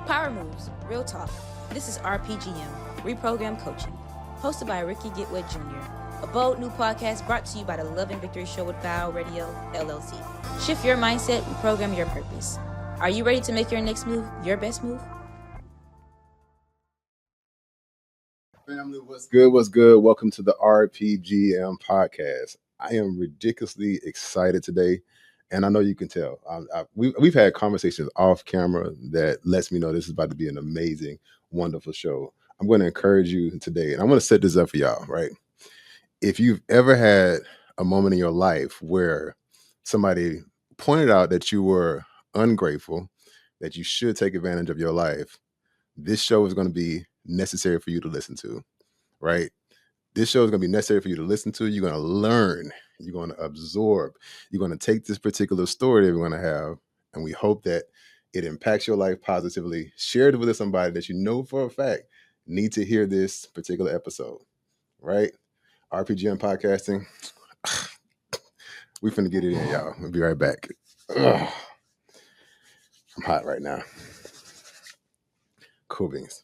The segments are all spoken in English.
Power Moves, Real Talk. This is RPGM, Reprogram Coaching, hosted by Rickey Getwood Jr., a bold new podcast brought to you by the Love and Victory Show with Vow Radio, LLC. Shift your mindset, reprogram your purpose. Are you ready to make your next move your best move? Family, what's good? What's good? Welcome to the RPGM podcast. I am ridiculously excited today, and I know you can tell. We've had conversations off camera that lets me know this is about to be an amazing, wonderful show. I'm going to encourage you today, and I'm going to set this up for y'all, right? If you've ever had a moment in your life where somebody pointed out that you were ungrateful, that you should take advantage of your life, this show is going to be necessary for you to listen to, right? This show is going to be necessary for you to listen to. You're going to learn. You're going to absorb. You're going to take this particular story that we're going to have, and we hope that it impacts your life positively. Share it with somebody that you know for a fact need to hear this particular episode, right? RPGM podcasting. We finna get it in, y'all. We'll be right back. Ugh. I'm hot right now. Cool beans.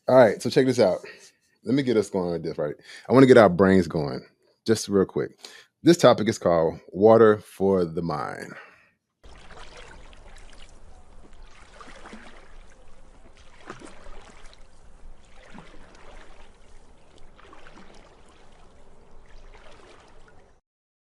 All right, so check this out. Let me get us going with this, right? I want to get our brains going just real quick. This topic is called Water for the Mind.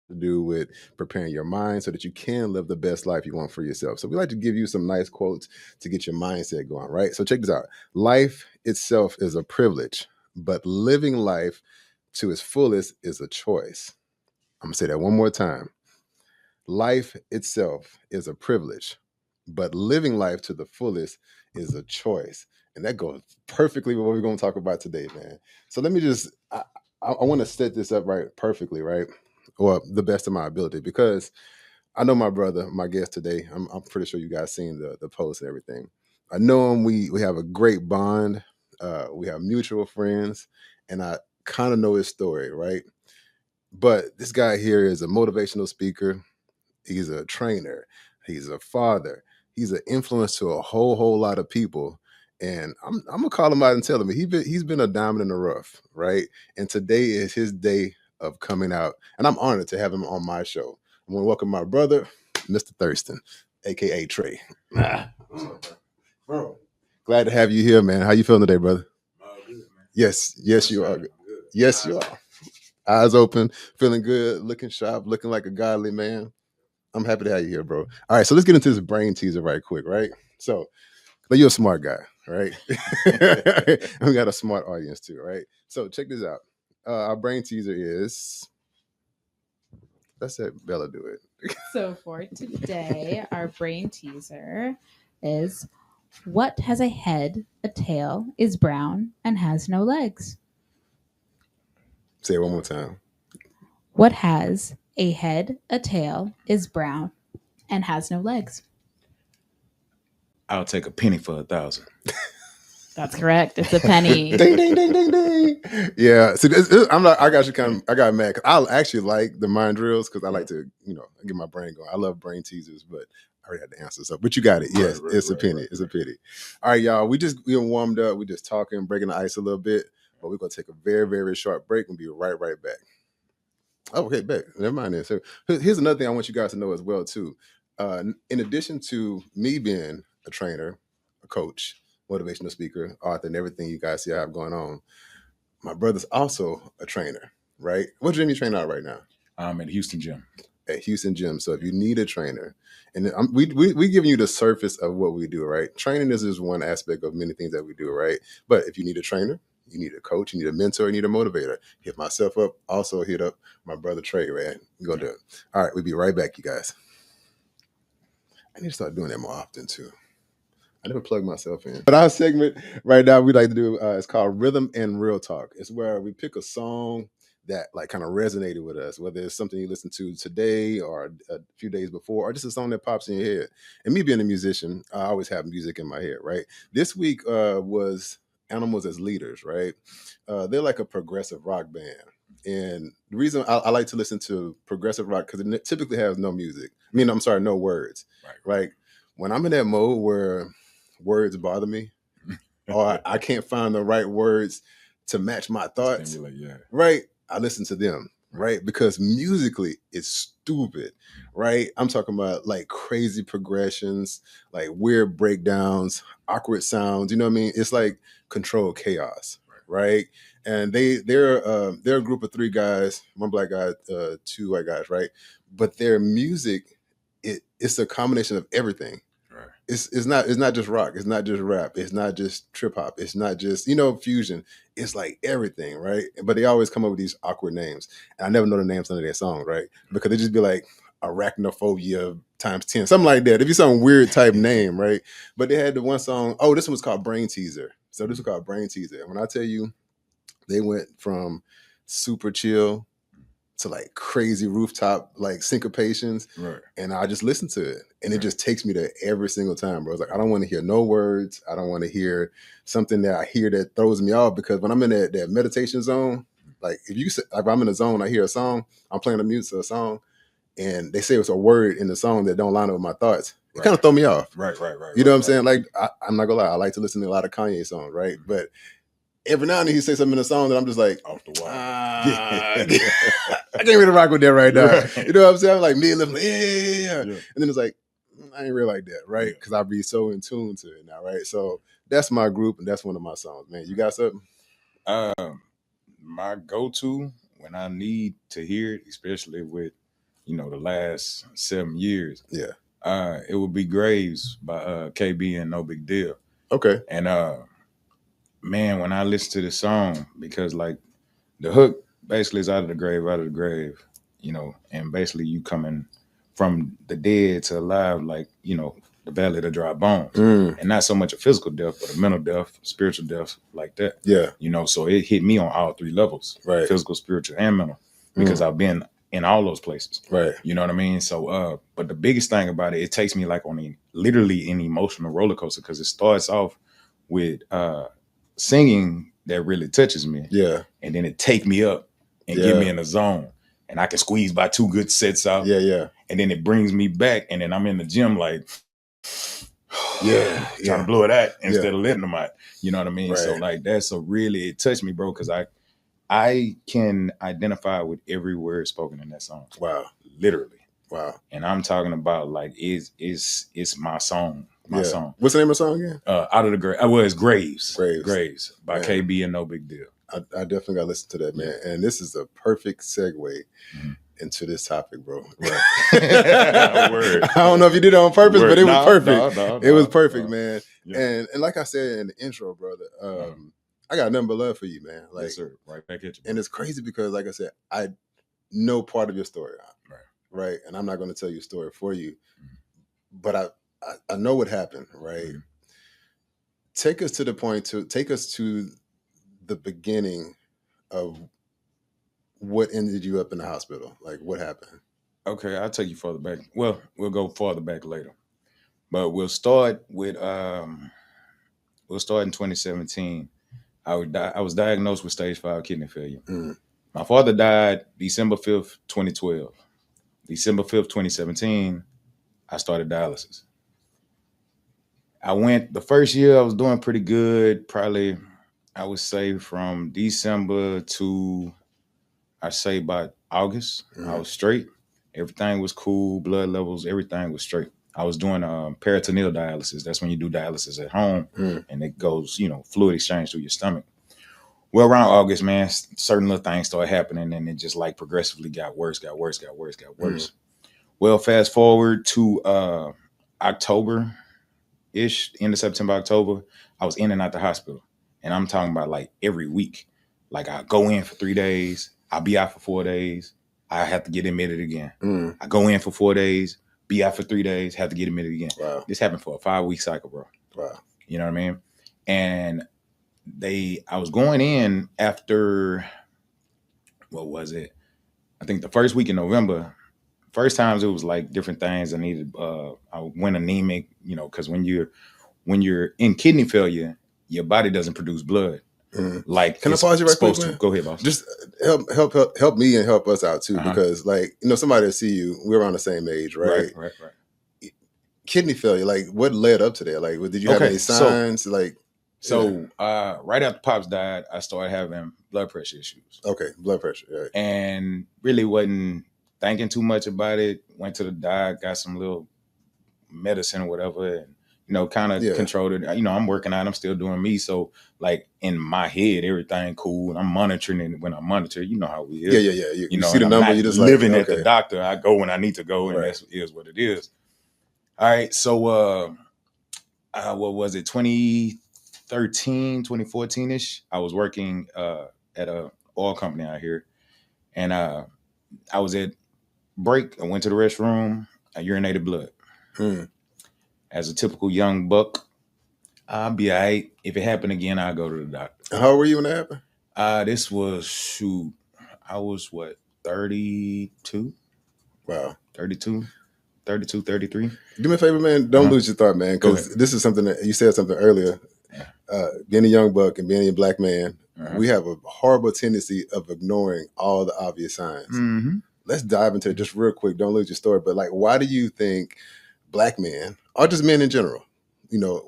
To do with preparing your mind so that you can live the best life you want for yourself. So we like to give you some nice quotes to get your mindset going, right? So check this out. Life itself is a privilege, but living life to its fullest is a choice. I'm gonna say that one more time. Life itself is a privilege, but living life to the fullest is a choice. And that goes perfectly with what we're going to talk about today, man. So let me just, I want to set this up right perfectly, right? Or the best of my ability, because I know my brother, my guest today, I'm pretty sure you guys seen the post and everything. I know him. We have a great bond. We have mutual friends, and I kind of know his story, right? But this guy here is a motivational speaker. He's a trainer. He's a father. He's an influence to a whole lot of people. And I'm gonna call him out and tell him he's been a diamond in the rough, right? And today is his day of coming out. And I'm honored to have him on my show. I'm gonna welcome my brother, Mr. Thurston, aka Trey. Bro, glad to have you here, man. How you feeling today, brother? Good, man. Yes, you are. Yes, you are. Eyes open, feeling good, looking sharp, looking like a godly man. I'm happy to have you here, bro. All right, so let's get into this brain teaser right quick, right? So, but you're a smart guy, right? And we got a smart audience too, right? So check this out. Our brain teaser is, let's let Bella do it. So for today, our brain teaser is, what has a head, a tail, is brown, and has no legs? Say it one more time. What has a head, a tail, is brown, and has no legs? I'll take a penny for 1,000. That's correct. It's a penny. Ding, ding, ding, ding, ding. Yeah. See, I got mad because I actually like the mind drills because I like to, get my brain going. I love brain teasers, but I already had the answer. So, but you got it. Yes, it's a penny. It's a penny. All right, y'all. We warmed up. We just talking, breaking the ice a little bit, but we're gonna take a very, very short break and be right back. Oh, okay, back. Never mind then. So here's another thing I want you guys to know as well too. In addition to me being a trainer, a coach, motivational speaker, author, and everything you guys see I have going on, my brother's also a trainer, right? What gym you train out right now? I'm at Houston Gym. At Houston Gym. So if you need a trainer, and we giving you the surface of what we do, right? Training is just one aspect of many things that we do, right? But if you need a trainer, you need a coach, you need a mentor, you need a motivator, hit myself up. Also hit up my brother Trey, right? We're gonna do it. All right, we'll be right back, you guys. I need to start doing that more often too. I never plug myself in. But our segment right now we like to do is called Rhythm and Real Talk. It's where we pick a song that like kind of resonated with us, whether it's something you listened to today or a few days before, or just a song that pops in your head. And me being a musician, I always have music in my head, right? This week was Animals as Leaders, right? They're like a progressive rock band. And the reason I like to listen to progressive rock, because it typically has no music. No words, right? when I'm in that mode where words bother me, or I can't find the right words to match my thoughts, right? I listen to them, right? Because musically, it's stupid, right? I'm talking about like crazy progressions, like weird breakdowns, awkward sounds. You know what I mean? It's like controlled chaos, right? And they're a group of 3 guys, 1 black guy, 2 white guys, right? But their music, it's a combination of everything. It's not just rock, it's not just rap, it's not just trip hop, it's not just, fusion. It's like everything, right? But they always come up with these awkward names. And I never know the names of their songs, right? Because they just be like arachnophobia times 10, something like that. It'd be some weird type name, right? But they had the one song, this one was called Brain Teaser. So this was called Brain Teaser. And when I tell you, they went from super chill to like crazy rooftop like syncopations, right? And I just listen to it, and it just takes me there every single time, bro. It's like I don't want to hear no words. I don't want to hear something that I hear that throws me off, because when I'm in that meditation zone, like if I'm in a zone, I hear a song, I'm playing a music a song, and they say it's a word in the song that don't line up with my thoughts. It kind of throw me off, right. You know what I'm saying? Like I'm not gonna lie, I like to listen to a lot of Kanye songs, right? But every now and then he says something in a song that I'm just like, off the wall. I can't really rock with that right now. Right. You know what I'm saying? I'm like, me and yeah. And then it's like, I ain't really like that, right? Because I'll be so in tune to it now, right? So that's my group, and that's one of my songs, man. You got something? My go-to when I need to hear it, especially with, the last 7 years. Yeah. It would be Graves by KB and No Big Deal. Okay. And man, when I listen to this song, because like the hook basically is out of the grave, and basically you coming from the dead to alive, like, the valley of the dry bones. And not so much a physical death, but a mental death, spiritual death, like that. Yeah. So it hit me on all 3 levels, right? Physical, spiritual, and mental, because I've been in all those places. Right. You know what I mean? So, but the biggest thing about it takes me like on literally an emotional roller coaster, because it starts off with singing that really touches me. Yeah. And then it take me up and get me in the zone. And I can squeeze by 2 good sets out. Yeah. And then it brings me back. And then I'm in the gym like, trying to blow it out instead of letting them out. You know what I mean? Right. So like it touched me, bro, because I can identify with every word spoken in that song. Wow. Literally. Wow. And I'm talking about like it's my song. My song. What's the name of the song again? Out of the Grave. It's Graves. Graves by KB and No Big Deal. I definitely got to listen to that, man. And this is a perfect segue into this topic, bro. Right. I don't know if you did it on purpose, but it was perfect. It was perfect, man. Yeah. And like I said in the intro, brother, I got nothing but love for you, man. Like, yes, sir. Right back at you. And it's crazy because, like I said, I know part of your story, right? And I'm not going to tell you a story for you, but I know what happened, right? Take us to the beginning of what ended you up in the hospital. Like, what happened? Okay, I'll take you further back. Well, we'll go farther back later, but we'll start with in 2017. I was diagnosed with stage 5 kidney failure. My father died December 5th, 2012. December 5th, 2017, I started dialysis. I went the first year, I was doing pretty good. Probably, I would say from December to, I'd say about August, I was straight. Everything was cool, blood levels, everything was straight. I was doing peritoneal dialysis. That's when you do dialysis at home and it goes, fluid exchange through your stomach. Well, around August, man, certain little things started happening and it just like progressively got worse. Well, fast forward to October-ish, end of September, October, I was in and out the hospital. And I'm talking about like every week. Like I go in for 3 days, I'll be out for 4 days, I have to get admitted again. I go in for 4 days, be out for 3 days, have to get admitted again. Wow. This happened for a 5-week cycle, bro. Wow. You know what I mean? And I was going in after, what was it? I think the first week in November. First times it was like different things. I needed, I went anemic, because when you're in kidney failure, your body doesn't produce blood. Like, can I pause you right quick, man? Go ahead, boss. Just help me and help us out too, because like, somebody will see you, we're around the same age, right? Right. kidney failure, like what led up to that? Like, did you have Okay, any signs? Like, So right after Pops died, I started having blood pressure issues. okay, blood pressure, right? And really wasn't thinking too much about it. Went to the doc, got some little medicine or whatever, and kind of controlled it. I'm working out, I'm still doing me. So like in my head, everything cool. And I'm monitoring it. When I monitor, you know how we is. Yeah. You see the number, you just living like, at the doctor. I go when I need to go, and that is what it is. All right. So what was it? 2014-ish. I was working at a oil company out here, and I was at break. I went to the restroom. I urinated blood. As a typical young buck, I'll be all right. If it happened again, I'll go to the doctor. How old were you when that happened? This was, I was 32? Wow. 32, 33. Do me a favor, man. Don't lose your thought, man, because this is something that you said something earlier. Being a young buck and being a black man, we have a horrible tendency of ignoring all the obvious signs. Mm-hmm. Let's dive into it just real quick. Don't lose your story. But like, why do you think black men, or just men in general,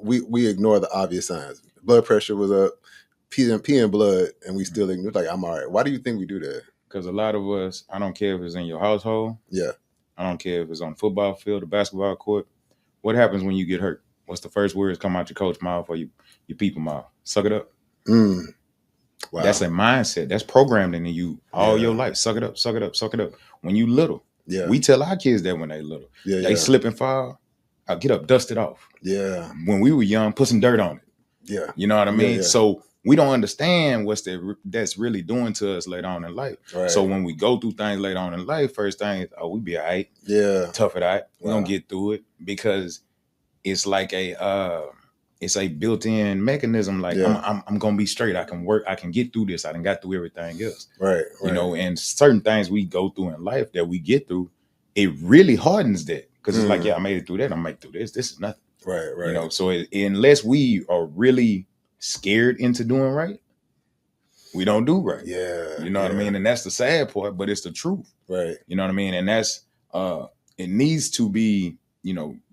we ignore the obvious signs? Blood pressure was up, peeing blood, and we still ignore. Like, I'm all right. Why do you think we do that? Because a lot of us, I don't care if it's in your household. Yeah. I don't care if it's on the football field, the basketball court. What happens when you get hurt? What's the first words come out your coach's mouth or your people mouth? Suck it up. Wow. That's a mindset. That's programmed into you all your life. Suck it up, suck it up, suck it up. When you little, we tell our kids that when they little. They slip and fall. I'll get up, dust it off. Yeah. When we were young, put some dirt on it. Yeah. You know what I mean? Yeah. So we don't understand that's really doing to us later on in life. Right. So when we go through things later on in life, first thing is, we be all right. Yeah. Tough it out. We're going to get through it because it's like it's a built-in mechanism. Like I'm going to be straight. I can work. I can get through this. I done got through everything else. Right. And certain things we go through in life that we get through, it really hardens that. Because it's like, I made it through that. I'm make it through this. This is nothing. Right. So unless we are really scared into doing right, we don't do right. Yeah. You know what I mean? And that's the sad part, but it's the truth. Right. You know what I mean? And that's it needs to be,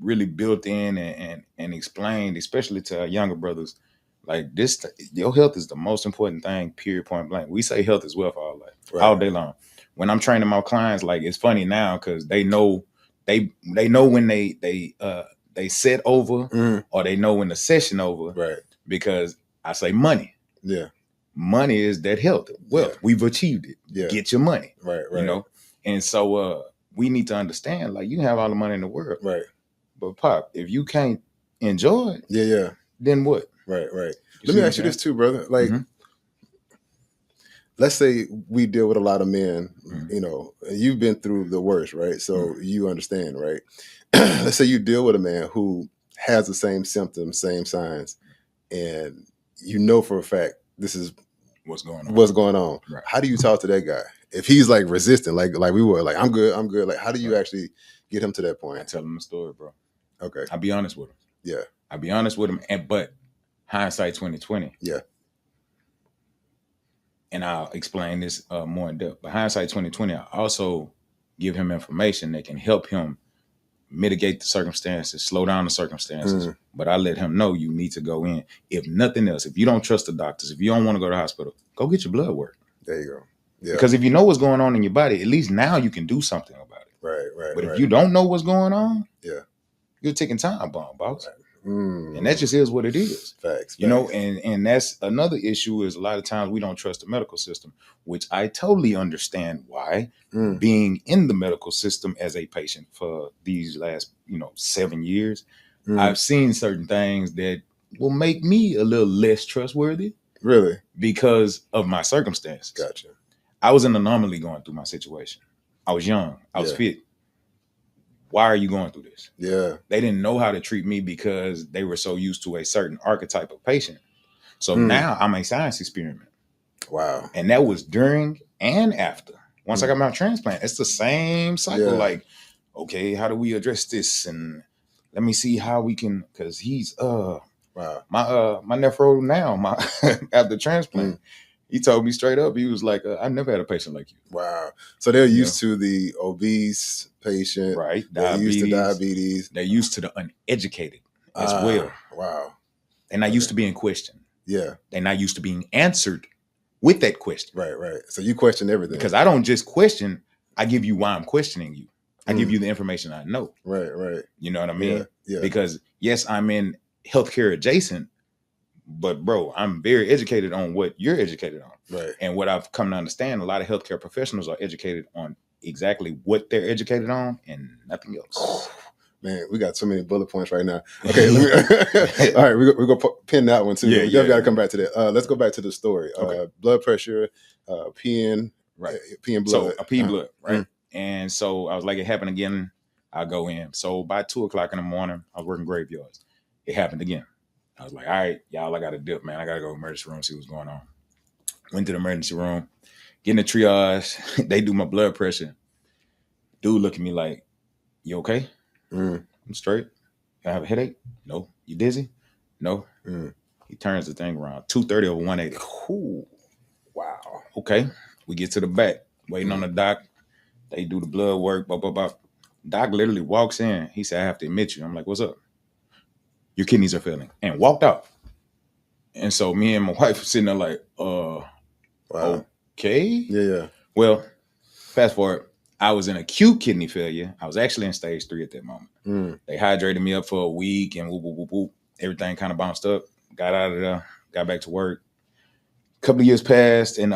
really built in and explained, especially to our younger brothers. Like this, your health is the most important thing, period, point blank. We say health is wealth all life, all day long. When I'm training my clients, like it's funny now because they know when they set over or they know when the session over. Right. Because I say money. Yeah. Money is that health. Wealth. We've achieved it. Yeah. Get your money. Right. And so we need to understand, like, you have all the money in the world. Right. But Pop, if you can't enjoy it, then what? Right. Let me ask you this too, brother. Like, let's say we deal with a lot of men, and you've been through the worst, right? So you understand, right? Let's say you deal with a man who has the same symptoms, same signs, and for a fact this is what's going on. Right. How do you talk to that guy if he's like resistant, like we were, like I'm good? Like, how do you actually get him to that point? I tell him the story, bro. Okay, I'll be honest with him. Yeah, I'll be honest with him, but hindsight 2020. Yeah. And I'll explain this more in depth. But hindsight 2020, I also give him information that can help him mitigate the circumstances, slow down the circumstances. But I let him know you need to go in. If nothing else, if you don't trust the doctors, if you don't want to go to the hospital, go get your blood work. There you go. Yeah. Because if you know what's going on in your body, at least now you can do something about it. Right. But if you don't know what's going on, you're a ticking time bomb, boss. Right. And that just is what it is. Facts. And that's another issue is a lot of times we don't trust the medical system, which I totally understand why. Being in the medical system as a patient for these last, 7 years, I've seen certain things that will make me a little less trustworthy. Really? Because of my circumstances. Gotcha. I was an anomaly going through my situation. I was young. I was fit. Why are you going through this? Yeah. They didn't know how to treat me because they were so used to a certain archetype of patient. So now I'm a science experiment. Wow. And that was during and after. Once I got my transplant, it's the same cycle. Yeah. Like, okay, how do we address this? And let me see how we can, because he's my nephro now, after transplant, He told me straight up. He was like, "I've never had a patient like you." Wow. So they're used to the obese patient, Right? They're used to diabetes. They're used to the uneducated as well. Wow. They're not used to being questioned. Yeah. They're not used to being answered with that question. Right. So you question everything. Because I don't just question, I give you why I'm questioning you. I give you the information I know. Right. You know what I mean? Yeah. Because yes, I'm in healthcare adjacent, but bro, I'm very educated on what you're educated on. Right. And what I've come to understand, a lot of healthcare professionals are educated on exactly what they're educated on and nothing else. Man, we got so many bullet points right now. Okay, all right, we're going to pin that one too. Yeah, we definitely got to come back to that. Let's go back to the story. Okay. Blood pressure, peeing, right? Peeing blood. So I pee blood, right? And so I was like, it happened again. I'll go in. So by 2:00 in the morning, I was working graveyards. It happened again. I was like, all right, y'all, I got to dip, man. I got to go to the emergency room, see what's going on. Went to the emergency room, getting the triage. They do my blood pressure. Dude look at me like, you okay? I'm straight. You have a headache? No. You dizzy? No. He turns the thing around. 230 over 180. Ooh. Wow. Okay. We get to the back, waiting on the doc. They do the blood work. Blah, blah, blah. Doc literally walks in. He said, I have to admit you. I'm like, what's up? Your kidneys are failing. And walked out. And so me and my wife were sitting there like, wow. Okay. Yeah. Well, fast forward. I was in acute kidney failure. I was actually in stage 3 at that moment. They hydrated me up for a week and whoop, whoop, whoop, whoop. Everything kind of bounced up. Got out of there. Got back to work. A couple of years passed and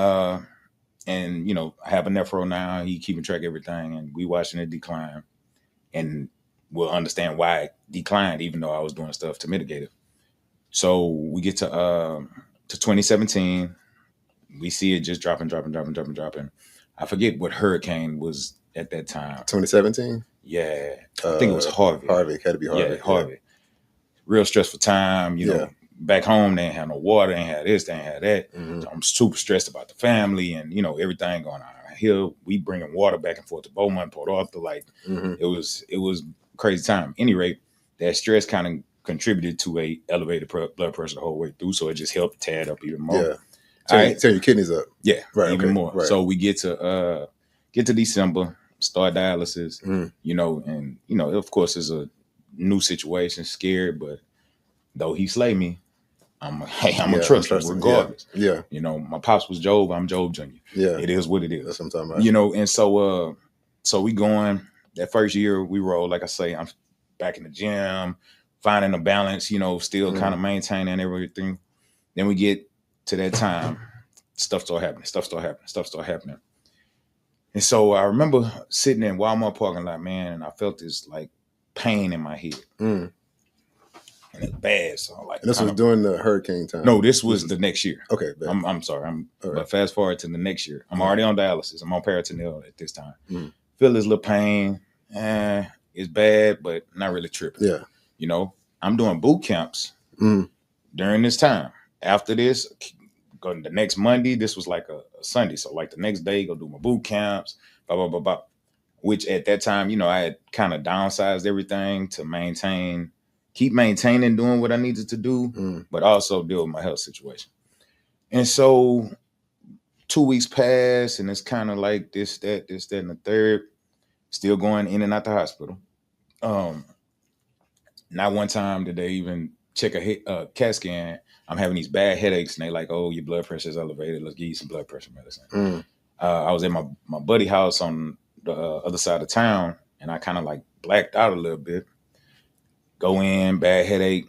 you know, I have a nephro now. He keeping track of everything and we watching it decline. And we'll understand why it declined, even though I was doing stuff to mitigate it. So we get to 2017. We see it just dropping. I forget what hurricane was at that time. 2017? Yeah. I think it was Harvey. Harvey. Had to be Harvey. Yeah, Harvey. Yeah. Real stressful time. You know, back home, they ain't had no water. They ain't had this. They ain't had that. So I'm super stressed about the family and, you know, everything going on here. We bringing water back and forth to Beaumont, Port Arthur. Like, it was crazy time. Any rate, that stress kind of contributed to a elevated blood pressure the whole way through. So it just helped tear it up even more. Yeah. Tear your kidneys up. Yeah, right, even more. Right. So we get to December, start dialysis, you know, and you know, of course, it's a new situation, scared, but though he slay me, I'm a trust him regardless. Yeah. You know, my pops was Job, I'm Job Jr. Yeah. It is what it is. That's what I'm talking about. You know, and so we going that first year we roll, like I say, I'm back in the gym, finding a balance, you know, still kind of maintaining everything. Then we get to that time, stuff start happening. And so I remember sitting in Walmart parking lot, man, and I felt this like pain in my head. And it's bad. So like, and this was during the hurricane time? No, this was the next year. Okay. I'm sorry. But right. Fast forward to the next year. I'm already on dialysis. I'm on peritoneal at this time. Feel this little pain. It's bad, but not really tripping. Yeah. You know, I'm doing boot camps during this time. After this, go the next Monday. This was like a Sunday. So like the next day, go do my boot camps, blah, blah, blah, blah. Which at that time, you know, I had kind of downsized everything to keep maintaining doing what I needed to do, but also deal with my health situation. And so 2 weeks pass and it's kind of like this, that, and the third, still going in and out the hospital. Not one time did they even check a CAT scan. I'm having these bad headaches and they like, oh, your blood pressure is elevated. Let's give you some blood pressure medicine. I was at my buddy house on the other side of town and I kind of like blacked out a little bit. Go in, bad headache.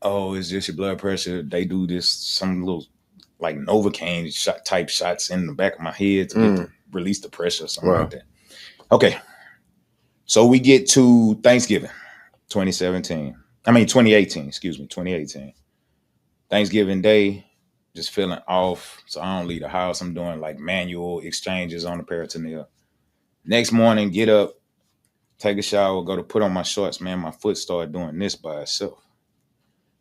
Oh, it's just your blood pressure. They do this, some little like Novocaine type shots in the back of my head to release the pressure or something like that. Okay. So we get to Thanksgiving, 2018, 2018. Thanksgiving Day, just feeling off. So I don't leave the house. I'm doing like manual exchanges on the peritoneal. Next morning, get up, take a shower, go to put on my shorts. Man, my foot started doing this by itself.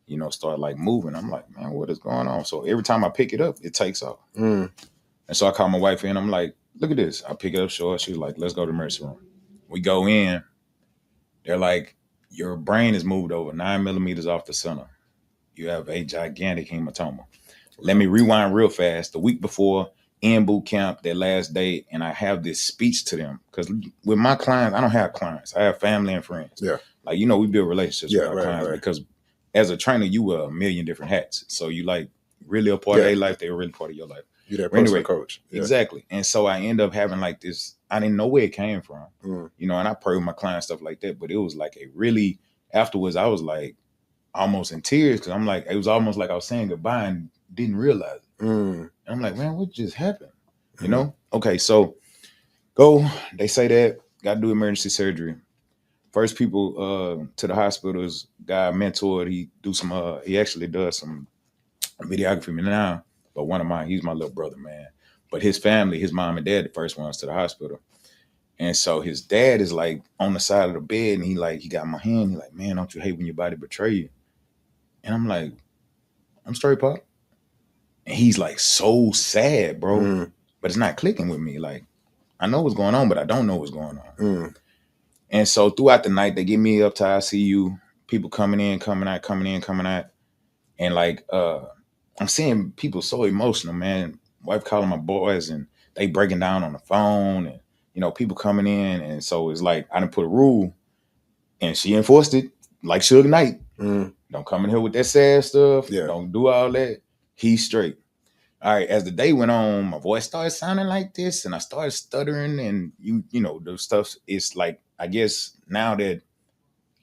You know, start like moving. I'm like, man, what is going on? So every time I pick it up, it takes off. And so I call my wife in. I'm like, look at this. I pick it up short. She's like, let's go to the emergency room. We go in. They're like, your brain is moved over 9 millimeters off the center. You have a gigantic hematoma. Let me rewind real fast. The week before, in boot camp, that last day, and I have this speech to them. Because with my clients, I don't have clients. I have family and friends. Yeah. Like, you know, we build relationships with our right, clients right. because as a trainer, you wear a million different hats. So you like really a part of their life. They're really part of your life. You're that personal coach. Yeah. Exactly. And so I end up having like this, I didn't know where it came from, you know, and I pray with my clients, stuff like that. But it was like a really, afterwards, I was like almost in tears because I'm like, it was almost like I was saying goodbye and didn't realize it. And I'm like, man, what just happened? You know? Okay, so they say that, got to do emergency surgery. First people to the hospital is guy I mentored. He actually does some videography now. But one of mine, he's my little brother, man. But his family, his mom and dad, the first ones to the hospital. And so his dad is like on the side of the bed and he got my hand. He's like, man, don't you hate when your body betray you? And I'm like, I'm straight, Pop. And he's like so sad, bro. But it's not clicking with me. Like, I know what's going on, but I don't know what's going on. And so throughout the night, they get me up to ICU, people coming in, coming out. And like, I'm seeing people so emotional, man. Wife calling my boys and they breaking down on the phone and, you know, people coming in. And so it's like, I didn't put a rule and she enforced it like Suge Knight. Don't come in here with that sad stuff. Yeah. Don't do all that. He's straight. All right. As the day went on, my voice started sounding like this and I started stuttering and you know, the stuff is like, I guess now that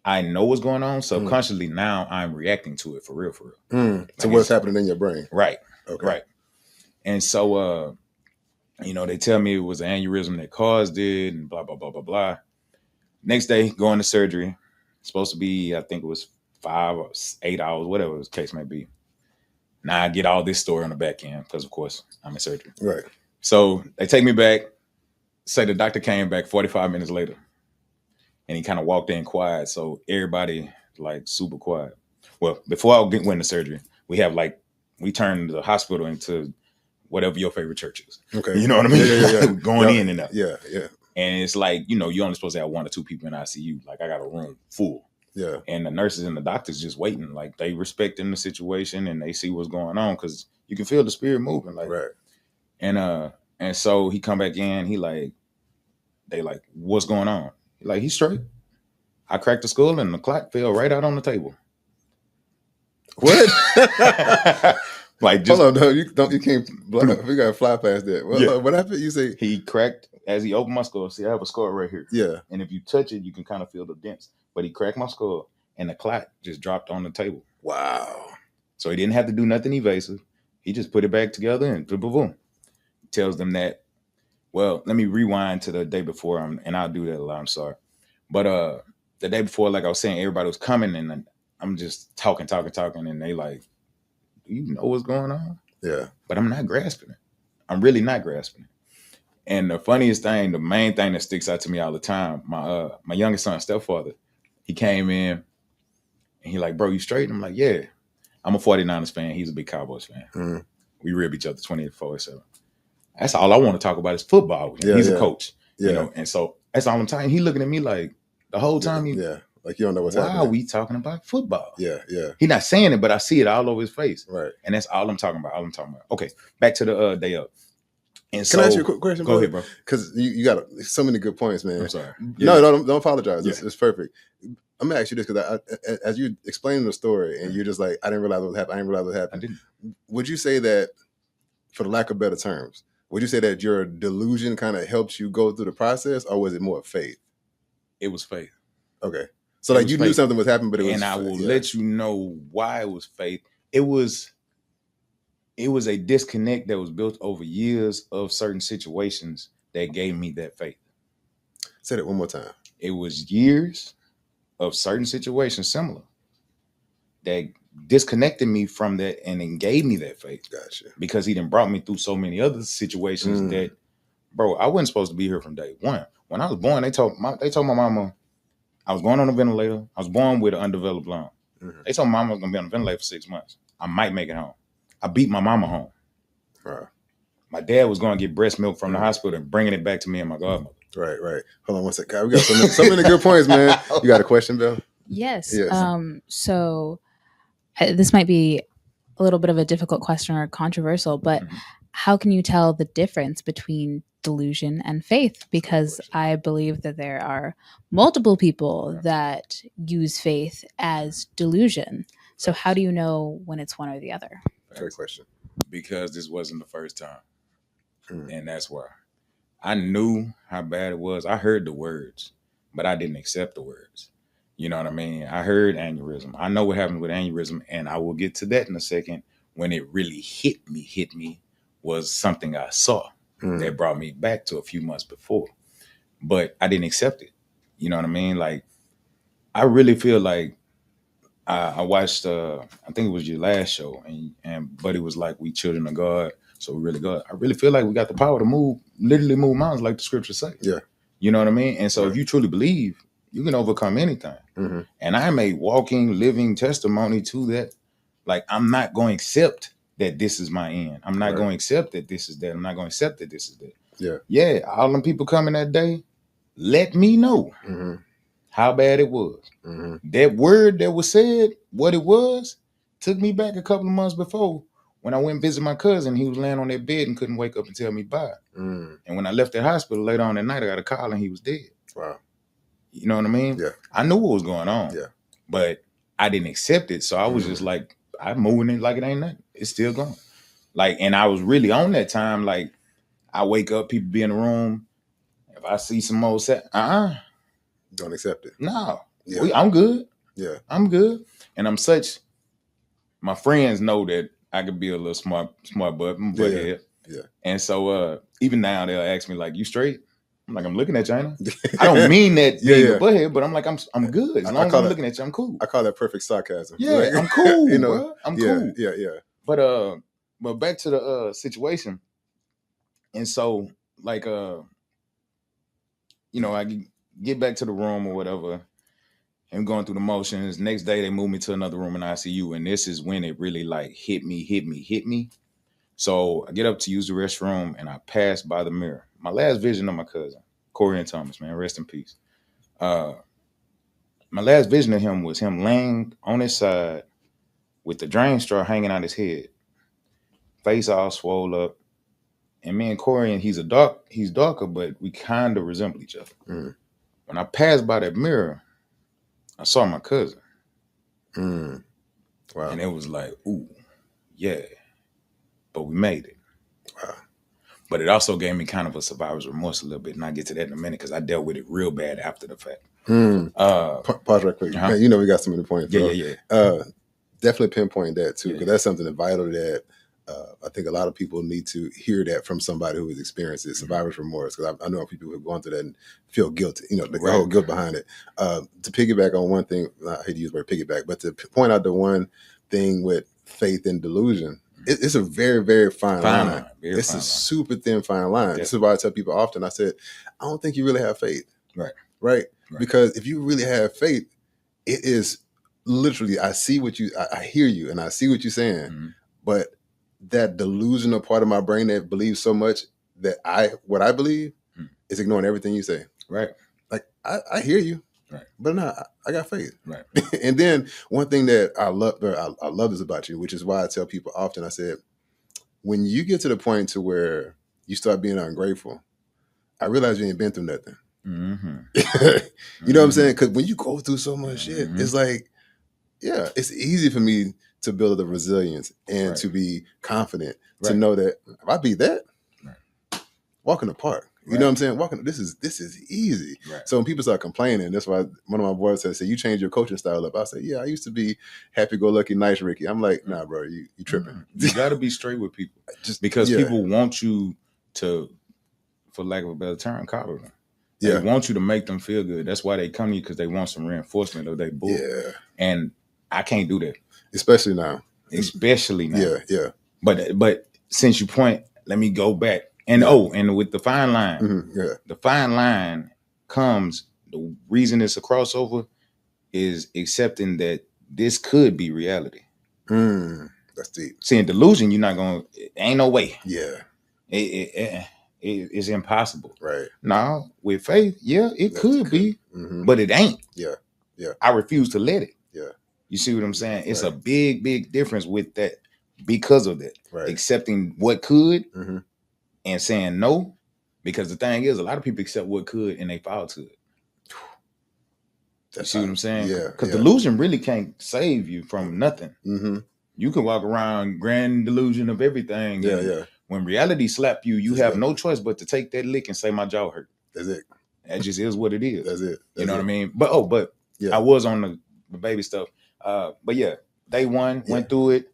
I know what's going on, subconsciously now I'm reacting to it for real. Like so what's happening in your brain? Right. Okay. Right. And so, you know, they tell me it was an aneurysm that caused it and blah, blah, blah, blah, blah. Next day, going to surgery. Supposed to be, I think it was 5 or 8 hours, whatever the case may be. Now I get all this story on the back end because, of course, I'm in surgery. Right. So they take me back, say the doctor came back 45 minutes later. And he kind of walked in quiet. So everybody like super quiet. Well, before I went to surgery, we turned the hospital into whatever your favorite church is. Okay. You know what I mean? Yeah. Going in and out. Yeah. And it's like, you know, you're only supposed to have 1 or 2 people in ICU. Like I got a room full. Yeah. And the nurses and the doctors just waiting. Like they respecting the situation and they see what's going on because you can feel the spirit moving. Like, right. And so he come back in, they like, what's going on? Like, he's straight. I cracked the skull and the clock fell right out on the table. What? Like, just, hold on, no, you can't. We gotta fly past that. What happened? You say he cracked as he opened my skull. See, I have a scar right here. Yeah. And if you touch it, you can kind of feel the dents. But he cracked my skull, and the clock just dropped on the table. Wow. So he didn't have to do nothing evasive. He just put it back together and boom. Tells them that. Well, let me rewind to the day before, and I'll do that a lot. I'm sorry, but the day before, like I was saying, everybody was coming, and I'm just talking, and they like, do you know what's going on? Yeah. But I'm not grasping it. I'm really not grasping it. And the funniest thing, the main thing that sticks out to me all the time, my youngest son's stepfather, he came in, and he like, bro, you straight? And I'm like, yeah. I'm a 49ers fan. He's a big Cowboys fan. We rib each other 24/7. That's all I want to talk about is football. Yeah, He's a coach, yeah. You know, and so that's all I'm telling. He looking at me like the whole time. Like you don't know what's why happening. Why are we talking about football? Yeah. He's not saying it, but I see it all over his face. Right. And that's all I'm talking about. Okay, back to the day up. And Can I ask you a quick question? Go ahead, bro. Because you got so many good points, man. I'm sorry. No, don't apologize. Yeah. It's perfect. I'm gonna ask you this because as you explaining the story and you're just like, I didn't realize what happened. I didn't. Would you say that, for the lack of better terms, would you say that your delusion kind of helped you go through the process, or was it more faith? It was faith. Okay. So like you knew something was happening, but it was. And I will let you know why it was faith. It was a disconnect that was built over years of certain situations that gave me that faith. Say that one more time. It was years of certain situations similar that disconnected me from that and then gave me that faith. Gotcha. Because he done brought me through so many other situations that, bro, I wasn't supposed to be here from day one. When I was born, they told my mama I was going on a ventilator. I was born with an undeveloped lung. They told my mama I was going to be on a ventilator for 6 months. I might make it home. I beat my mama home. Right. My dad was going to get breast milk from the hospital and bringing it back to me and my godmother. Right. Hold on one second. God, we got so many good points, man. You got a question, Bill? Yes. Yes. So this might be a little bit of a difficult question or controversial, but how can you tell the difference between delusion and faith? Because I believe that there are multiple people that use faith as delusion. So how do you know when it's one or the other? Great question. Because this wasn't the first time. Mm. And that's why. I knew how bad it was. I heard the words, but I didn't accept the words. You know what I mean? I heard aneurysm. I know what happened with aneurysm, and I will get to that in a second. When it really hit me was something I saw that brought me back to a few months before. But I didn't accept it. You know what I mean? Like, I really feel like I watched, I think it was your last show, and Buddy was like, we children of God, so we really God. I really feel like we got the power to literally move mountains like the scriptures say. Yeah. You know what I mean? And so if you truly believe, you can overcome anything. Mm-hmm. And I'm a walking, living testimony to that. Like, I'm not going to accept that this is my end. I'm not going to accept that this is that. I'm not going to accept that this is that. Yeah. Yeah, all them people coming that day, let me know how bad it was. That word that was said, what it was, took me back a couple of months before when I went and visited my cousin. He was laying on that bed and couldn't wake up and tell me bye. And when I left the hospital later on that night, I got a call and he was dead. Wow. You know what I mean? Yeah. I knew what was going on. Yeah. But I didn't accept it. So I was just like, I'm moving it like it ain't nothing. It's still going. Like, and I was really on that time. Like, I wake up, people be in the room. If I see some old set, Don't accept it. no. Yeah. I'm good. Yeah. I'm good. And my friends know that I could be a little smart butthead. Yeah. And so even now they'll ask me, like, you straight? I'm like, I'm looking at you, ain't I? I don't mean that being a butthead, but I'm like, I'm good. As long as I'm looking at you, I'm cool. I call that perfect sarcasm. Yeah, like, I'm cool, you know, bro. I'm cool. Yeah. But back to the situation. And so, like, I get back to the room or whatever, and going through the motions. Next day, they moved me to another room in ICU, and this is when it really, like, hit me. So I get up to use the restroom, and I pass by the mirror. My last vision of my cousin, Corey and Thomas, man, rest in peace. My last vision of him was him laying on his side with the drain straw hanging out his head, face all swole up. And me and Corey, and he's darker, but we kind of resemble each other. When I passed by that mirror, I saw my cousin. Wow. And it was like, ooh, yeah. But we made it. Wow. But it also gave me kind of a survivor's remorse a little bit. And I'll get to that in a minute because I dealt with it real bad after the fact. Pause right quick. Man, we got some of the points. Yeah. Definitely pinpoint that too, because that's something vital that I think a lot of people need to hear that from somebody who has experienced it, survivor's remorse. Because I know people who have gone through that and feel guilty, the whole guilt behind it. To piggyback on one thing, I hate to use the word piggyback, but to point out the one thing with faith and delusion, it's a very, very fine line. It's a super thin, fine line. This is why I tell people often, I said, I don't think you really have faith. Right? Because if you really have faith, it is literally, I hear you and I see what you're saying, but that delusional part of my brain that believes so much that what I believe is ignoring everything you say. Right. Like, I hear you. Right. But no, I got faith. Right. And then one thing that I love this about you, which is why I tell people often, I said, when you get to the point to where you start being ungrateful, I realize you ain't been through nothing. You know what I'm saying? Because when you go through so much shit, it's like, yeah, it's easy for me to build the resilience and to be confident to know that if I beat that, walk in the park. You know what I'm saying? This is easy. Right. So when people start complaining, that's why one of my boys said, you changed your coaching style up. I say, yeah, I used to be happy-go-lucky, nice Ricky. I'm like, nah, bro, you tripping. You got to be straight with people. Just because people want you to, for lack of a better term, coddle them. They want you to make them feel good. That's why they come to you, because they want some reinforcement of their bull. Yeah. And I can't do that. Especially now. Yeah. But since you point, let me go back. And and with the fine line, the fine line comes, the reason it's a crossover is accepting that this could be reality. That's deep. Seeing delusion, you're not going to, ain't no way. Yeah. It's impossible. Right. Now, with faith, it could be, but it ain't. Yeah. I refuse to let it. Yeah. You see what I'm saying? It's a big, big difference with that because of that. Right. Accepting what could and saying no. Because the thing is, a lot of people accept what could and they fall to it. You see what I'm saying? Yeah. Because delusion really can't save you from nothing. You can walk around grand delusion of everything. Yeah. When reality slap you, you have no choice but to take that lick and say my jaw hurt. That's it. That just is what it is. That's it. You know what I mean? But I was on the baby stuff. But yeah, day one, went through it.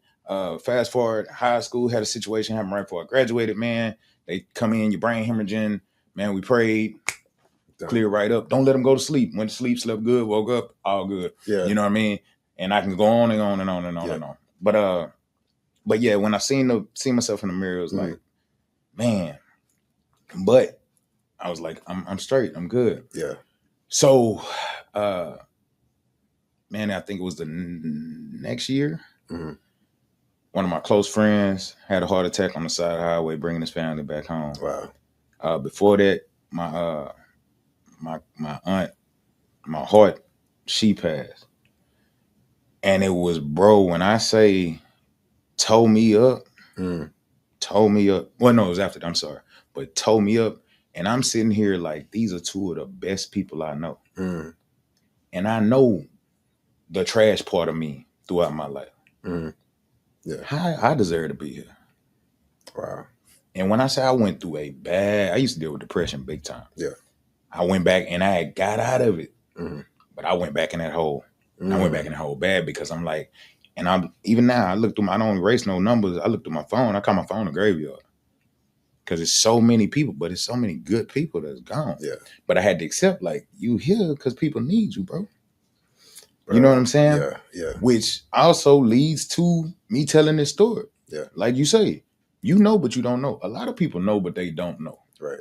Fast forward, high school, had a situation happen right before I graduated, man. They come in, your brain hemorrhaging. Man, we prayed. Clear right up. Don't let them go to sleep. Went to sleep, slept good, woke up, all good. Yeah. You know what I mean? And I can go on and on and on and on and on. But yeah, when I seen myself in the mirror, it was like, man. But I was like, I'm straight. I'm good. Yeah. So, man, I think it was the next year. One of my close friends had a heart attack on the side of the highway, bringing his family back home. Wow. Before that, my aunt, my heart, she passed. And it was, bro, when I say told me up. Well, no, it was after that, I'm sorry. But told me up. And I'm sitting here like, these are two of the best people I know. And I know the trash part of me throughout my life. Yeah. I deserve to be here. Wow. And when I say I went through I used to deal with depression big time. Yeah. I went back and I got out of it. But I went back in that hole. And I went back in that hole bad because I'm like, and even now, I look through I don't erase no numbers. I look through my phone. I call my phone a graveyard. Because it's so many people, but it's so many good people that's gone. Yeah. But I had to accept, like, you here because people need you, bro. You know what I'm saying? Yeah. Which also leads to me telling this story. Yeah. Like you say, you know, but you don't know. A lot of people know, but they don't know. Right.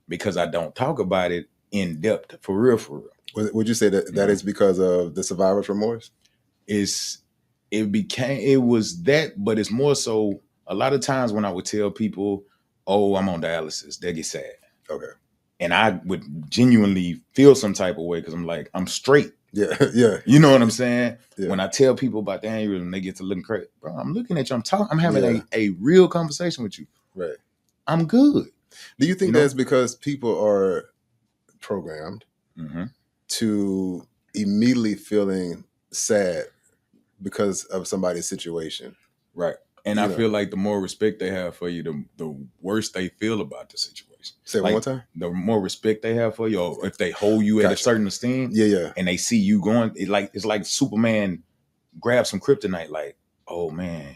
Because I don't talk about it in depth, for real, for real. Would you say that is because of the survivor's remorse? It was that, but it's more so a lot of times when I would tell people, oh, I'm on dialysis, they get sad. Okay. And I would genuinely feel some type of way because I'm like, I'm straight. Yeah, yeah. You know what I'm saying? Yeah. When I tell people about the aneurysm, they get to looking crazy. Bro, I'm looking at you. I'm having a real conversation with you. Right. I'm good. Do you think that's because people are programmed to immediately feeling sad because of somebody's situation? Right. And I feel like the more respect they have for you, the worse they feel about the situation. Say it one more time. The more respect they have for you, or if they hold you at a certain esteem, and they see you going, it's like Superman grabs some kryptonite. Like, oh man,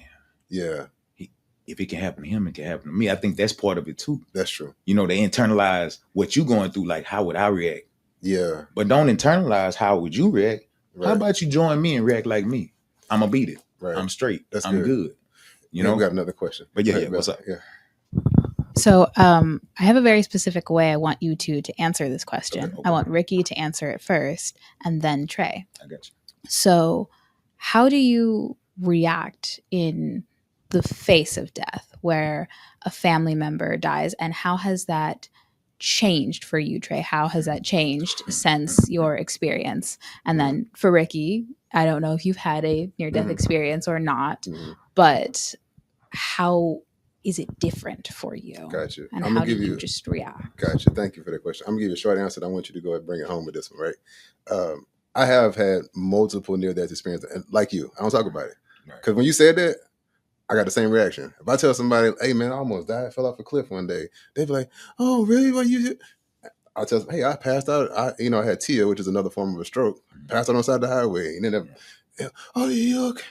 if it can happen to him, it can happen to me. I think that's part of it too. That's true. You know, they internalize what you going through. Like, how would I react? Yeah. But don't internalize how would you react. Right. How about you join me and react like me? I'm gonna beat it. Right. I'm straight. I'm good. You know, we got another question. But what's up? Yeah. So I have a very specific way I want you to answer this question. Okay. I want Rickey to answer it first and then Trey. I got you. So how do you react in the face of death where a family member dies, and how has that changed for you, Trey? How has that changed since your experience? And then for Rickey, I don't know if you've had a near-death experience or not, but how is it different for you? Gotcha. And how do you just react? Gotcha. Thank you for that question. I'm going to give you a short answer. I want you to go ahead and bring it home with this one, right? I have had multiple near-death experiences, and like you, I don't talk about it. Because when you said that, I got the same reaction. If I tell somebody, hey, man, I almost died, fell off a cliff one day, they'd be like, oh, really? What you did? I'll tell them, hey, I passed out. I had TIA, which is another form of a stroke, passed out on the side of the highway. And then, oh, you okay?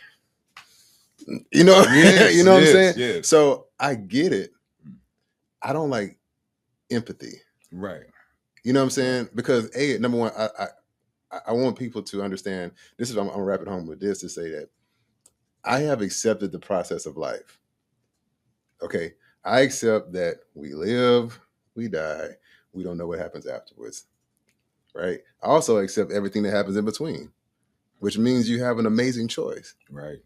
You know, you know what I'm saying? Yes. So I get it. I don't like empathy. Right. You know what I'm saying? Because number one, I want people to understand, this is, I'm gonna wrap it home with this to say that I have accepted the process of life. Okay. I accept that we live, we die, we don't know what happens afterwards. Right. I also accept everything that happens in between, which means you have an amazing choice. Right.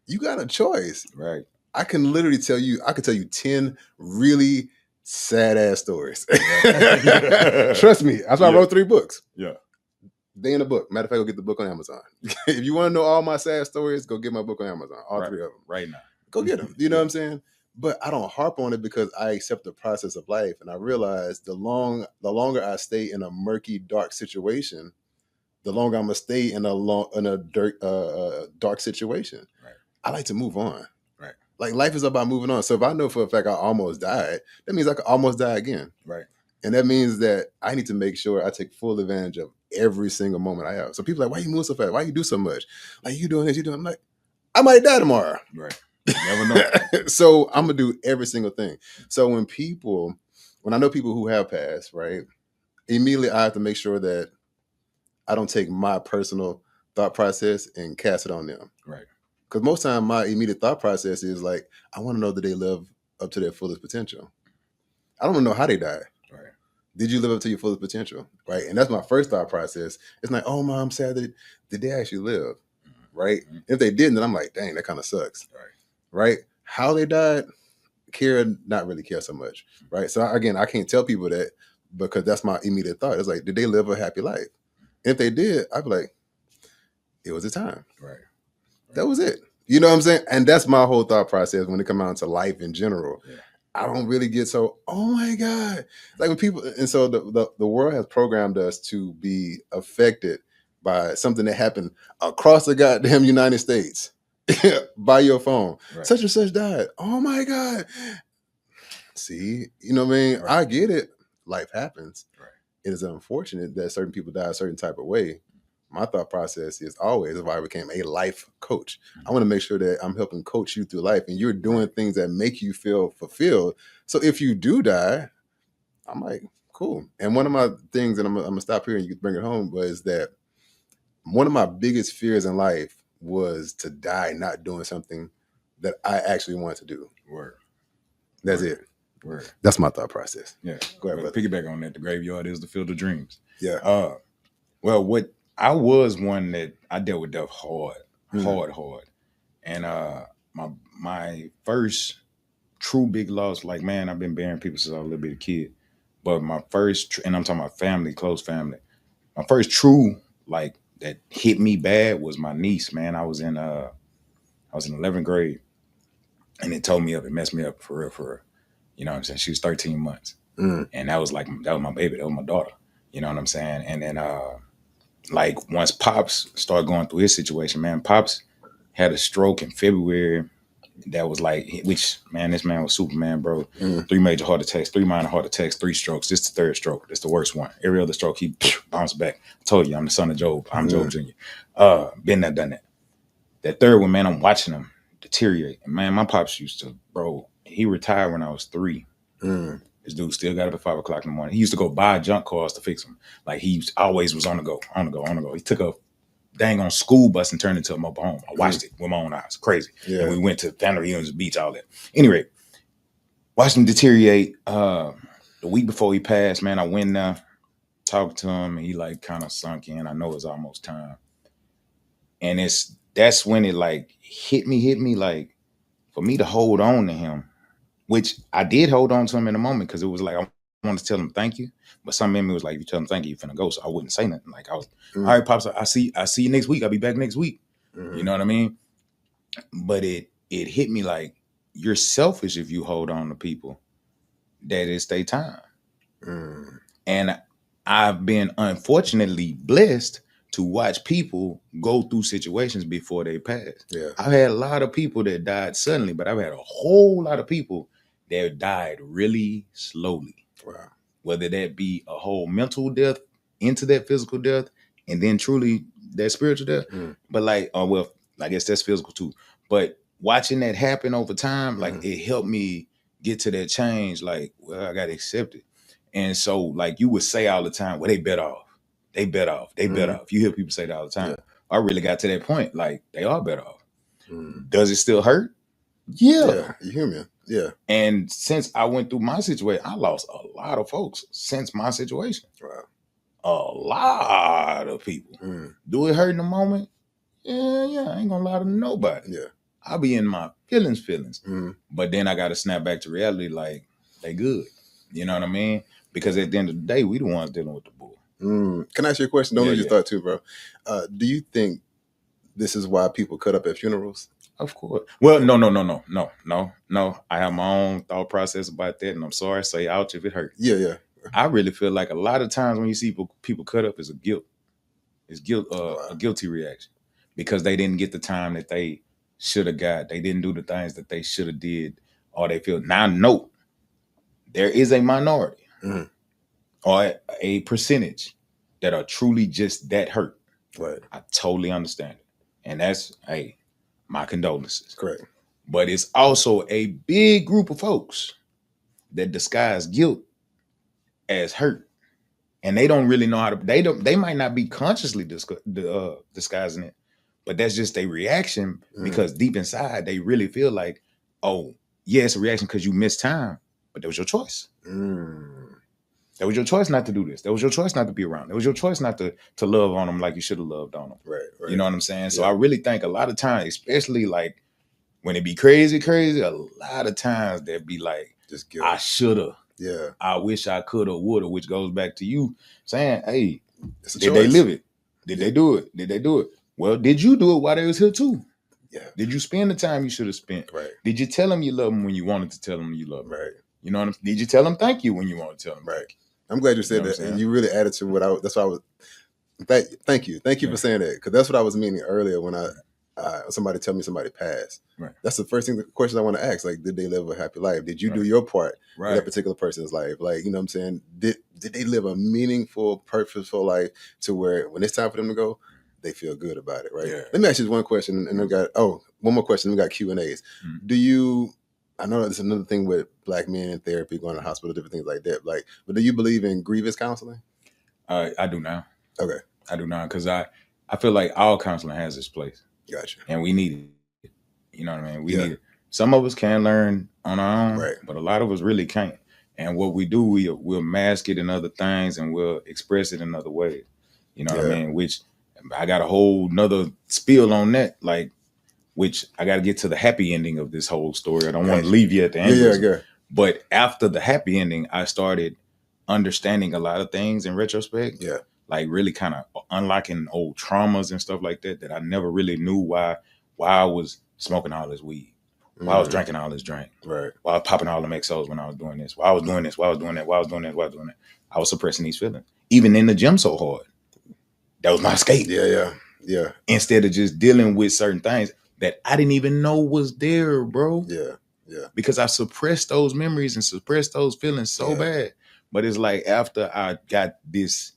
You got a choice. Right. I can literally tell you 10 really sad ass stories. Trust me. That's why I wrote 3 books. Yeah. They in the book. Matter of fact, go get the book on Amazon. If you want to know all my sad stories, go get my book on Amazon. All 3 of them. Right now. go get them. You know what I'm saying? But I don't harp on it because I accept the process of life, and I realize the longer I stay in a murky, dark situation, the longer I'm gonna stay in a dark situation. Right. I like to move on. Right. Like life is about moving on. So if I know for a fact I almost died, that means I could almost die again. Right. And that means that I need to make sure I take full advantage of every single moment I have. So people are like, why you move so fast? Why you do so much? Like you doing this, you doing. I'm like, I might die tomorrow. Right. You never know. So I'm gonna do every single thing. So when I know people who have passed, right, immediately I have to make sure that I don't take my personal thought process and cast it on them. Right. Because most time my immediate thought process is like, I want to know that they live up to their fullest potential. I don't want to know how they died. Right. Did you live up to your fullest potential? Right. And that's my first thought process. It's like, oh, Mom, I'm sad that did they actually live? Right. Mm-hmm. If they didn't, then I'm like, dang, that kind of sucks. Right. Right. How they died, not really care so much. Right. So again, I can't tell people that because that's my immediate thought. It's like, did they live a happy life? And if they did, I'd be like, it was a time. Right. That was it. You know what I'm saying? And that's my whole thought process when it comes down to life in general. Yeah. I don't really get so, oh my God. Like when people, and so the world has programmed us to be affected by something that happened across the goddamn United States by your phone. Right. Such and such died. Oh my God. See, you know what I mean? Right. I get it. Life happens. Right. It is unfortunate that certain people die a certain type of way. My thought process is always why I became a life coach. I want to make sure that I'm helping coach you through life and you're doing things that make you feel fulfilled. So if you do die, I'm like, cool. And one of my things, and I'm going to stop here and you can bring it home, was that one of my biggest fears in life was to die not doing something that I actually wanted to do. Word. That's Word. it. Word. That's my thought process. Yeah. Go ahead, brother. Piggyback on that. The graveyard is the field of dreams. Yeah. Well, what I was one that I dealt with death hard. And my first true big loss, like, man, I've been burying people since I was a little bit of kid. But my first, and I'm talking about family, close family. My first true, like, that hit me bad was my niece, man. I was in 11th grade, and it tore me up. It messed me up for real. You know what I'm saying? She was 13 months. And that was my baby. That was my daughter. You know what I'm saying? And then, like, once Pops started going through his situation, man, Pops had a stroke in February. That was like, which, man, this man was Superman, bro. 3 major heart attacks, 3 minor heart attacks, 3 strokes. This is the 3rd stroke. This is the worst one. Every other stroke, he bounced back. I told you, I'm the son of Job. I'm Job Jr. Been there, done that. That 3rd one, man, I'm watching him deteriorate. And, man, my Pops used to, bro, he retired when I was 3. This dude still got up at 5 o'clock in the morning. He used to go buy junk cars to fix them. Like, he always was on the go. He took a dang on school bus and turned it into a mobile home. I watched it with my own eyes. Crazy. Yeah. And we went to family reunions, beach, all that. Anyway, watched him deteriorate. The week before he passed, man, I went there, talked to him, and he, like, kind of sunk in. I know it's almost time. And that's when it, like, hit me, like, for me to hold on to him, which I did hold on to him in a moment because it was like I wanted to tell him thank you, but some in me was like, if you tell him thank you, you're finna go. So I wouldn't say nothing. Like, I was, all right, Pops, I see you next week. I'll be back next week. You know what I mean? But it hit me like, you're selfish if you hold on to people that it's their time. And I've been unfortunately blessed to watch people go through situations before they pass. Yeah. I've had a lot of people that died suddenly, but I've had a whole lot of people that died really slowly. Wow. Whether that be a whole mental death into that physical death, and then truly that spiritual death. But like, well, I guess that's physical too. But watching that happen over time, like, it helped me get to that change. Like, well, I got to accept it. And so, like, you would say all the time, well, they bet off. They bet off. You hear people say that all the time. Yeah. I really got to that point. Like, they are better off. Does it still hurt? Yeah. You hear me? Yeah. And since I went through my situation, I lost a lot of folks since my situation. Wow. A lot of people. Do it hurt in the moment? Yeah. I ain't gonna lie to nobody. Yeah. I'll be in my feelings. But then I got to snap back to reality. Like, they good. You know what I mean? Because at the end of the day, we the ones dealing with the bull. Can I ask you a question? Don't lose your thought too, bro. Do you think this is why people cut up at funerals? Of course. Well, no. I have my own thought process about that, and I'm sorry. Say ouch if it hurts. Yeah. I really feel like a lot of times when you see people cut up is a guilt. It's guilt, a guilty reaction because they didn't get the time that they should have got. They didn't do the things that they should have did, or they feel. Now, note there is a minority or a percentage that are truly just that hurt. Right. I totally understand it, and that's my condolences. Correct. But it's also a big group of folks that disguise guilt as hurt, and they don't really know how to. They might not be consciously disguising it, but that's just a reaction because deep inside they really feel like, oh yeah, it's a reaction because you missed time, but that was your choice. That was your choice not to do this. That was your choice not to be around. That was your choice not to love on them like you should have loved on them. Right. You know what I'm saying? So I really think a lot of times, especially like when it be crazy, a lot of times there'd be like, just guilt. I shoulda. Yeah. I wish I coulda, woulda, which goes back to you saying, hey, did they live it? Did they do it? Did they do it? Well, did you do it while they was here too? Yeah. Did you spend the time you should have spent? Right. Did you tell them you love them when you wanted to tell them you love them? Right. You know what I'm saying? Did you tell them thank you when you wanted to tell them? Right. I'm glad you said that, and you really added to what that's why I was. Thank you for saying that, because that's what I was meaning earlier when somebody tell me somebody passed. Right. That's the first question I want to ask. Like, did they live a happy life? Did you do your part in that particular person's life? Like, you know what I'm saying? Did they live a meaningful, purposeful life to where when it's time for them to go, they feel good about it, right? Yeah. Let me ask you one question, and we got one more question. We got Q&As. Do you? I know there's another thing with Black men in therapy, going to the hospital, different things like that. Like, but do you believe in grievance counseling? I do now. Okay. I do now because I feel like all counseling has its place. Gotcha. And we need it. You know what I mean? We need it. Some of us can learn on our own, but a lot of us really can't. And what we do, we'll mask it in other things and we'll express it in other ways. You know what I mean? Which I got a whole nother spiel on that, like, which I got to get to the happy ending of this whole story. I don't want to leave you at the end. Yeah. But after the happy ending, I started understanding a lot of things in retrospect. Yeah. Like really kind of unlocking old traumas and stuff like that I never really knew why I was smoking all this weed, why I was drinking all this drink, right? Why I was popping all the XOs when I was doing this, why I was doing this, why I was doing that, why I was doing that, why I was doing that. I was suppressing these feelings, even in the gym so hard. That was my escape. Yeah. Instead of just dealing with certain things that I didn't even know was there, bro. Yeah. Because I suppressed those memories and suppressed those feelings so bad. But it's like after I got this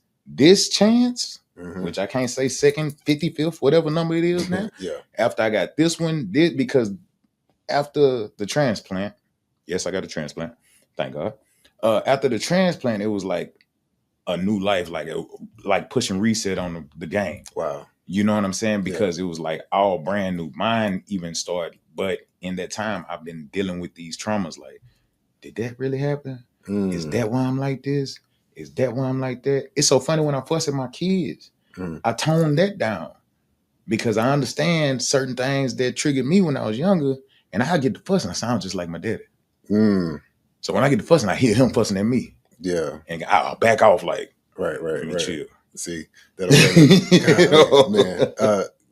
chance, which I can't say second, 55th, whatever number it is now. After I got this one, because after the transplant, yes, I got a transplant, thank God. After the transplant, it was like a new life, like pushing reset on the game. Wow. You know what I'm saying? Because it was like all brand new. Mine even started, but in that time, I've been dealing with these traumas. Like, did that really happen? Is that why I'm like this? Is that why I'm like that? It's so funny when I fuss at my kids. I toned that down because I understand certain things that triggered me when I was younger, and I get to fussing. I sound just like my daddy. So when I get to fussing, I hear him fussing at me. Yeah, and I'll back off like, right. Chill. See, that'll man.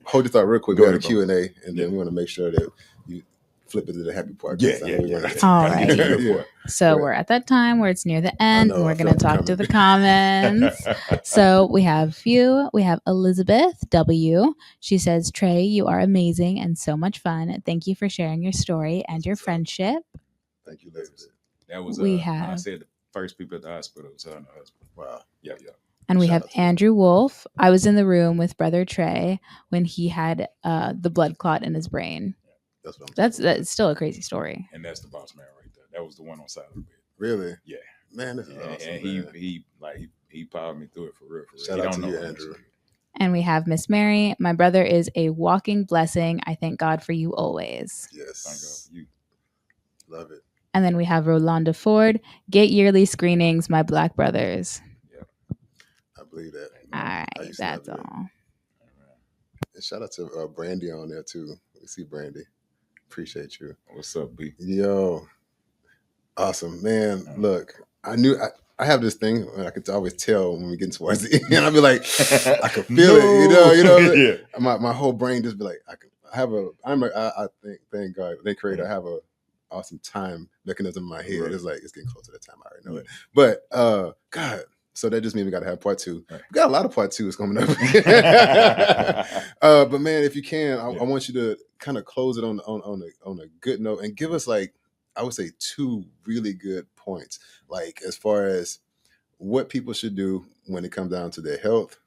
Hold your thought real quick. We got a Q&A, and then we want to make sure that you flip it to the happy part. Yeah. All right. So we're at that time where it's near the end, and we're going to talk to the comments. So we have Elizabeth W. She says, Trey, you are amazing and so much fun. Thank you for sharing your story and your friendship. Thank you, Elizabeth. That was when I said the first people at the hospital. Wow. Yeah. And we have Andrew Wolf. I was in the room with Brother Trey when he had the blood clot in his brain. That's still a crazy story. And that's the boss man right there. That was the one on side of the bed. Really? Yeah. Man, this is awesome. And he powered me through it for real. Shout out to you, Andrew. And we have Miss Mary. My brother is a walking blessing. I thank God for you always. Yes. Thank God for you. Love it. And then we have Rolanda Ford. Get yearly screenings, my Black brothers. I believe that. All right, that's all. And shout out to Brandy on there too. We see Brandy. Appreciate you. What's up, B? Yo, awesome, man. Look, I have this thing, and I could always tell when we get towards the end. I'll be like, I can feel it, you know. My whole brain just be like, I I think, thank God, thank Creator, I have a awesome time mechanism in my head. Right. It's like, it's getting close to that time. I already know it. But, God, so that just means we got to have part 2. Right. We got a lot of part 2s coming up. But man, if you can, I want you to kind of close it on a good note and give us, like, I would say 2 really good points, like as far as what people should do when it comes down to their health,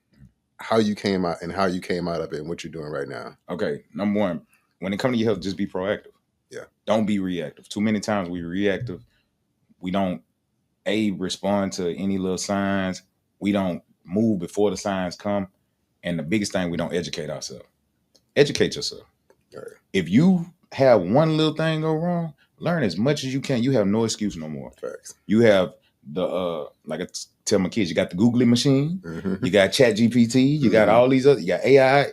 how you came out of it, and what you're doing right now. Okay, number 1, when it comes to your health, just be proactive. Yeah. Don't be reactive. Too many times we reactive. We don't respond to any little signs. We don't move before the signs come. And the biggest thing, we don't educate ourselves. Educate yourself. Right. If you have one little thing go wrong, learn as much as you can. You have no excuse no more. Facts. You have the like I tell my kids, you got the Googly machine, Mm-hmm. you got Chat GPT, you got all these other, you got AI.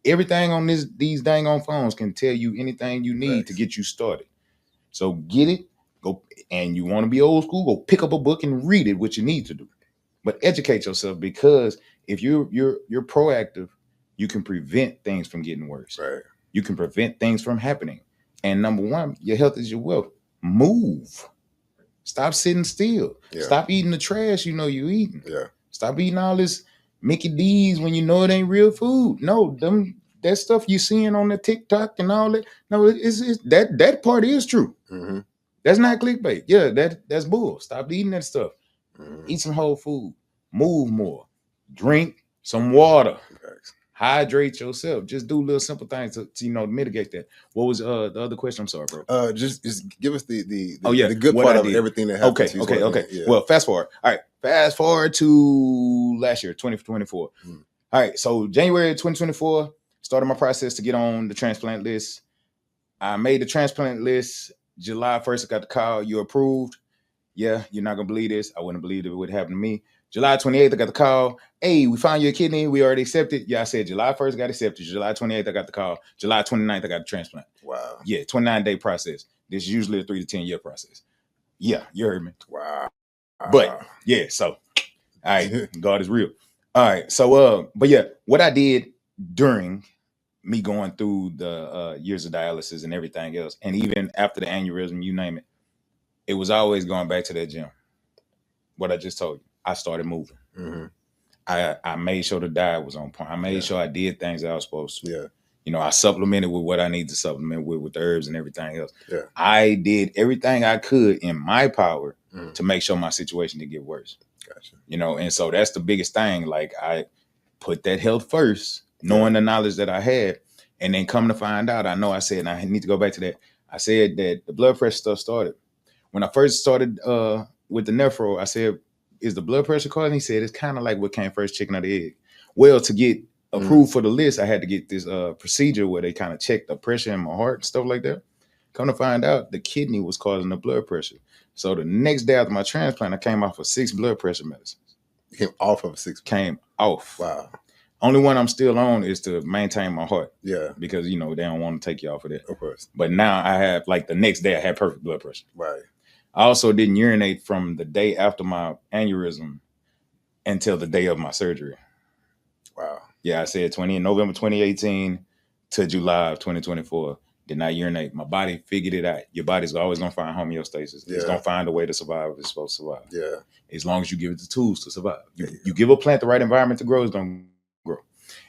Everything on these dang on phones can tell you anything you need to get you started. So get it, go, and you want to be old school, go pick up a book and read it, what you need to do. But educate yourself, because if you're proactive, you can prevent things from getting worse. Right. You can prevent things from happening. And number 1, your health is your wealth. Move. Stop sitting still. Yeah. Stop eating the trash you know you're eating. Yeah. Stop eating all this Mickey D's when you know it ain't real food. No, that stuff you seeing on the TikTok and all that. No, it's that part is true. Mm-hmm. That's not clickbait. Yeah, that's bull. Stop eating that stuff. Mm-hmm. Eat some whole food. Move more. Drink some water. Facts. Hydrate yourself. Just do little simple things to mitigate that. What was the other question? I'm sorry, bro. Just give us the good what part I of did. everything that happened. Okay. Yeah. Well, fast forward. All right, fast forward to last year, 2024. Mm. All right, so January 2024, started my process to get on the transplant list. I made the transplant list. July 1st, I got the call. You're approved. Yeah, you're not gonna believe this. I wouldn't believe it would happen to me. July 28th, I got the call. Hey, we found your kidney. We already accepted. Yeah, I said July 1st, I got accepted. July 28th, I got the call. July 29th, I got the transplant. Wow. Yeah, 29-day process. This is usually a 3 to 10 year process. Yeah, you heard me. Wow. But yeah, so all right, God is real. All right, so but yeah, what I did during me going through the years of dialysis and everything else, and even after the aneurysm, you name it, it was always going back to that gym. What I just told you, I started moving. Mm-hmm. I made sure the diet was on point. I made sure I did things that I was supposed to. Yeah. You know, I supplemented with what I need to supplement with the herbs and everything else. Yeah. I did everything I could in my power to make sure my situation didn't get worse. Gotcha. You know, and so that's the biggest thing. Like, I put that health first, knowing the knowledge that I had, and then come to find out, I said, and I need to go back to that. I said that the blood pressure stuff started. When I first started with the nephro, I said, is the blood pressure causing? He said, it's kind of like what came first, chicken or the egg. Well, to get approved for the list, I had to get this procedure where they kind of check the pressure in my heart and stuff like that. Come to find out, the kidney was causing the blood pressure. So the next day after my transplant, I came off of 6 blood pressure medicines. You came off of 6? Came off. Wow. Only one I'm still on is to maintain my heart. Yeah. Because, they don't want to take you off of that. Of course. But now I have, like, the next day I had perfect blood pressure. Right. I also didn't urinate from the day after my aneurysm until the day of my surgery. Wow. Yeah, I said November 2018 to July of 2024. Did not urinate. My body figured it out. Your body's always going to find homeostasis. Yeah. It's going to find a way to survive if it's supposed to survive. Yeah. As long as you give it the tools to survive. You give a plant the right environment to grow, it's going to grow.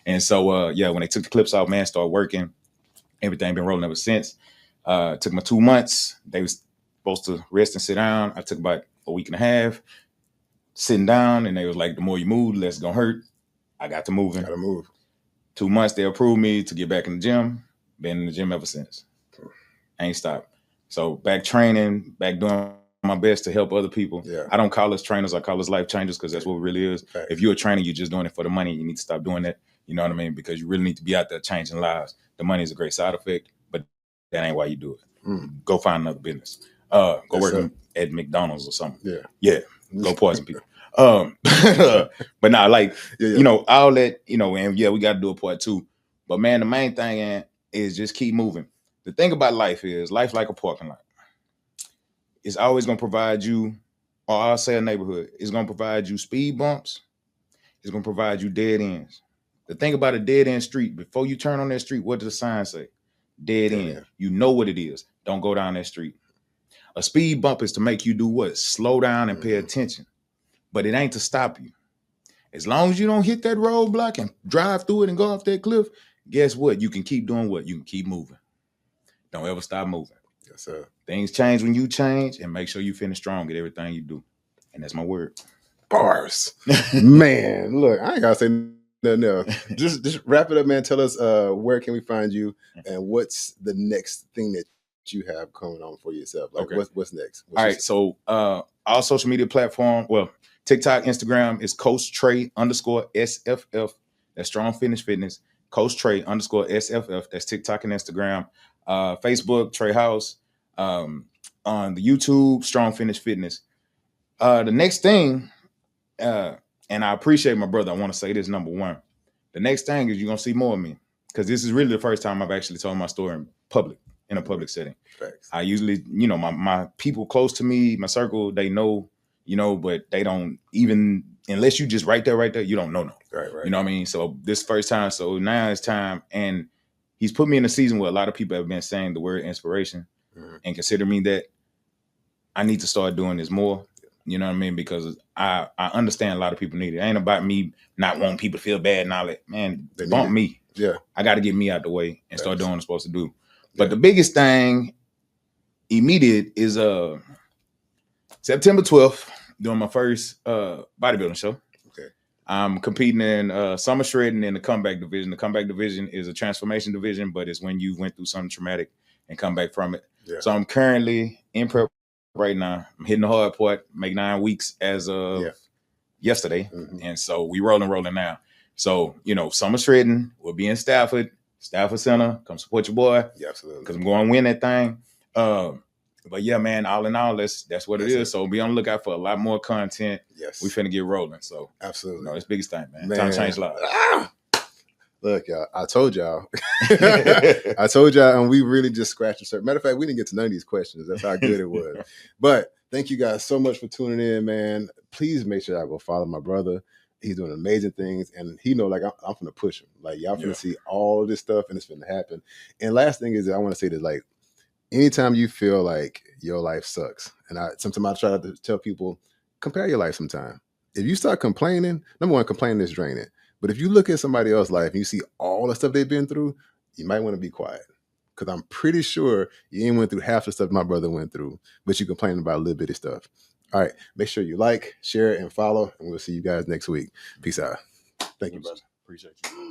And so, when they took the clips off, man, started working. Everything been rolling ever since. Took my 2 months. They was supposed to rest and sit down. I took about a week and a half sitting down, and they was like, the more you move, the less it's going to hurt. I got to moving. Got to move. 2 months, they approved me to get back in the gym. Been in the gym ever since. Ain't stopped. So back training, back doing my best to help other people. Yeah. I don't call us trainers. I call us life changers, because that's what it really is. Right. If you're a trainer, you're just doing it for the money. You need to stop doing that. You know what I mean? Because you really need to be out there changing lives. The money is a great side effect, but that ain't why you do it. Go find another business. Go work at McDonald's or something. Yeah. Go poison people. But nah, like, all that, and we got to do a part 2. But man, the main thing is just keep moving. The thing about life is, life like a parking lot. It's always going to provide you, or I'll say a neighborhood, it's going to provide you speed bumps. It's going to provide you dead ends. The thing about a dead end street, before you turn on that street, what does the sign say? Dead end. end. You know what it is. Don't go down that street. A speed bump is to make you do what? Slow down and pay attention. But it ain't to stop you. As long as you don't hit that roadblock and drive through it and go off that cliff, guess what? You can keep doing what? You can keep moving. Don't ever stop moving. Yes, sir. Things change when you change, and make sure you finish strong at everything you do. And that's my word. Bars. Man, look, I ain't gotta say nothing else. Just wrap it up, man. Tell us where can we find you and what's the next thing that you have coming on for yourself? Like, Okay. what's next? All right. So all social media platform, well, TikTok, Instagram is Coach Trey _SFF. That's Strong Fitness. Coach Trey _SFF. That's TikTok and Instagram. Facebook, Trey House. On the YouTube, Strong Fitness. The next thing, and I appreciate my brother. I want to say this, number one. The next thing is you're going to see more of me, because this is really the first time I've actually told my story in a public setting. Facts. I usually, my people close to me, my circle, they know, but they don't even, unless you just right there, you don't know. Right. You know what I mean? So this first time, so now it's time. And he's put me in a season where a lot of people have been saying the word inspiration and consider me that I need to start doing this more. You know what I mean? Because I understand a lot of people need it. It ain't about me not wanting people to feel bad and all that. Man, They bump need me. Yeah. I got to get me out the way and start Facts. doing what I'm supposed to do. But the biggest thing immediate is September 12th, doing my first bodybuilding show. Okay. I'm competing in summer shredding in the comeback division. The comeback division is a transformation division, but it's when you went through something traumatic and come back from it. Yeah. So I'm currently in prep right now. I'm hitting the hard part, make 9 weeks as of yesterday. And so we rolling now. So, summer shredding will be in Stafford Center. Come support your boy. Yeah, absolutely. Because I'm going to win that thing. But yeah, man, all in all, that's what it is. So be on the lookout for a lot more content. Yes. We finna get rolling. So absolutely. It's the biggest thing, man. Time to change lives. Look, y'all, I told y'all. And we really just scratched the surface. Matter of fact, we didn't get to none of these questions. That's how good it was. But thank you guys so much for tuning in, man. Please make sure y'all go follow my brother. He's doing amazing things, and he know, like, I'm gonna push him. Like, y'all gonna see all this stuff, and it's gonna happen. And last thing is that I want to say that, like, anytime you feel like your life sucks, and sometimes I try to tell people, compare your life sometime. If you start complaining, number one, complaining is draining. But if you look at somebody else's life and you see all the stuff they've been through, you might want to be quiet. Because I'm pretty sure you ain't went through half the stuff my brother went through, but you complaining about a little bit of stuff. All right. Make sure you like, share, and follow, and we'll see you guys next week. Peace out. Thank you, brother. Appreciate you.